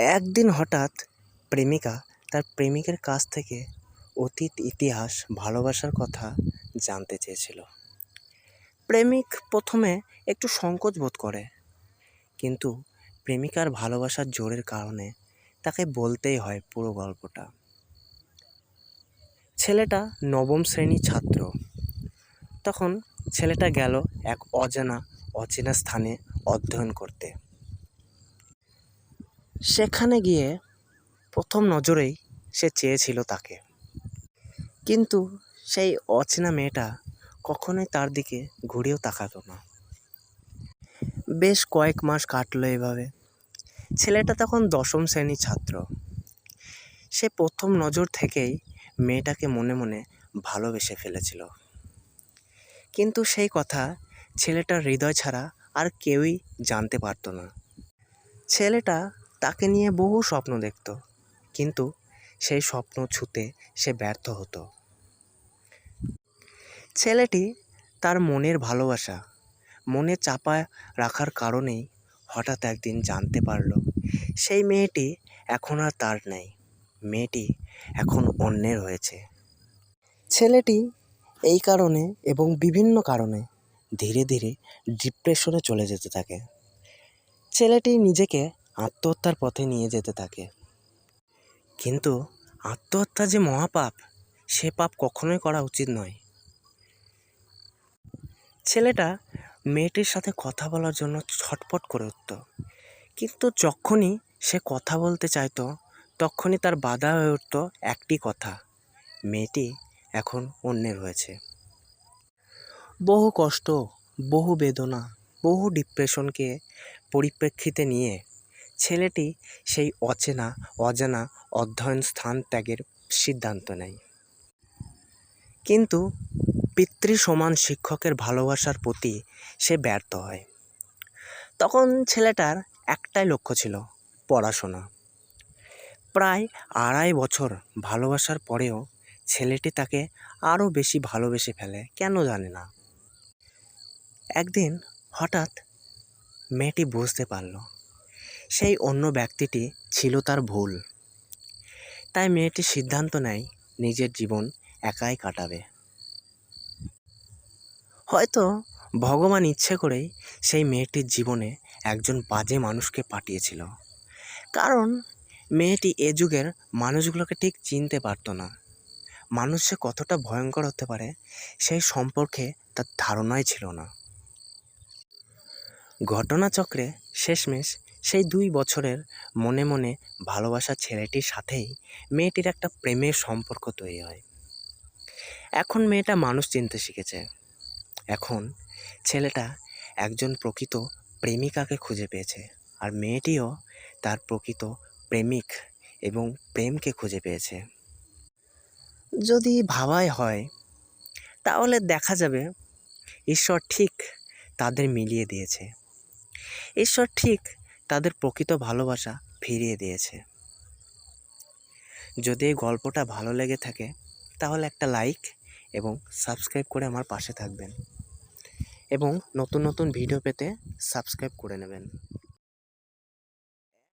একদিন হঠাৎ প্রেমিকা তার প্রেমিকের কাছ থেকে অতীত ইতিহাস ভালোবাসার কথা জানতে চেয়েছিল। প্রেমিক প্রথমে একটু সংকোচ বোধ করে, কিন্তু প্রেমিকার ভালোবাসার জোরের কারণে তাকে বলতেই হয় পুরো গল্পটা। ছেলেটা নবম শ্রেণীর ছাত্র। তখন ছেলেটা গেল এক অচেনা স্থানে অধ্যয়ন করতে। সেখানে গিয়ে প্রথম নজরেই সে চেয়েছিল তাকে, কিন্তু সেই অচেনা মেয়েটা কখনোই তার দিকে ঘুরেও তাকাতো না। বেশ কয়েক মাস কাটলো এভাবে। ছেলেটা তখন দশম শ্রেণীর ছাত্র। সে প্রথম নজর থেকেই মেয়েটাকে মনে মনে ভালোবেসে ফেলেছিল, কিন্তু সেই কথা ছেলেটার হৃদয় ছাড়া আর কেউই জানতে পারতো না। ছেলেটা তাকে নিয়ে বহু স্বপ্ন দেখত, কিন্তু সেই স্বপ্ন ছুঁতে সে ব্যর্থ হতো। ছেলেটি তার মনের ভালোবাসা মনে চাপা রাখার কারণেই হঠাৎ একদিন জানতে পারল সেই মেয়েটি এখন আর তার নেই, মেয়েটি এখন অন্যের হয়েছে। ছেলেটি এই কারণে এবং বিভিন্ন কারণে ধীরে ধীরে ডিপ্রেশনে চলে যেতে থাকে। ছেলেটি নিজেকে আত্মহত্যার পথে নিয়ে যেতে থাকে, কিন্তু আত্মহত্যা যে মহাপাপ, সে পাপ কখনোই করা উচিত নয়। ছেলেটা মেয়েটির সাথে কথা বলার জন্য ছটফট করে উঠত, কিন্তু যখনই সে কথা বলতে চাইতো তখনই তার বাধা হয়ে উঠত একটি কথা: মেয়েটি এখন অন্যের হয়েছে। বহু কষ্ট, বহু বেদনা, বহু ডিপ্রেশনকে পরিপ্রেক্ষিতে নিয়ে ছেলেটি সেই অজানা অধ্যয়ন স্থান ত্যাগের সিদ্ধান্ত নেয়। কিন্তু পিতৃ সমান শিক্ষকের ভালোবাসার প্রতি সে ব্যর্থ হয়। তখন ছেলেটার একটাই লক্ষ্য ছিল, পড়াশোনা। প্রায় 2.5 বছর ভালোবাসার পরেও ছেলেটি তাকে আরও বেশি ভালোবেসে ফেলে, কেন জানে না। একদিন হঠাৎ মেয়েটি বুঝতে পারল সেই অন্য ব্যক্তিটি ছিল তার ভুল। তাই মেয়েটি সিদ্ধান্ত নেয় নিজের জীবন একাই কাটাবে। হয়তো ভগবান ইচ্ছে করেই সেই মেয়েটির জীবনে একজন বাজে মানুষকে পাঠিয়েছিল, কারণ মেয়েটি এ যুগের মানুষগুলোকে ঠিক চিনতে পারতো না। মানুষ যে কতটা ভয়ঙ্কর হতে পারে সেই সম্পর্কে তার ধারণাই ছিল না। ঘটনাচক্রে শেষমেশ সেই 2 বছরের মনে মনে ভালোবাসা ছেলেটির সাথেই মেয়েটির একটা প্রেমের সম্পর্ক তৈরি হয়। এখন মেয়েটা মানুষ চিনতে শিখেছে। এখন ছেলেটা একজন প্রকৃত প্রেমিকাকে খুঁজে পেয়েছে, আর মেয়েটিও তার প্রকৃত প্রেমিক এবং প্রেমকে খুঁজে পেয়েছে। যদি ভাবাই হয় তাহলে দেখা যাবে ঈশ্বর ঠিক তাদের মিলিয়ে দিয়েছে। ঈশ্বর ঠিক তাদের প্রকৃত ভালোবাসা ফিরিয়ে দিয়েছে। যদি এই গল্পটা ভালো লেগে থাকে তাহলে একটা লাইক এবং সাবস্ক্রাইব করে আমার পাশে থাকবেন, এবং নতুন নতুন ভিডিও পেতে সাবস্ক্রাইব করে নেবেন।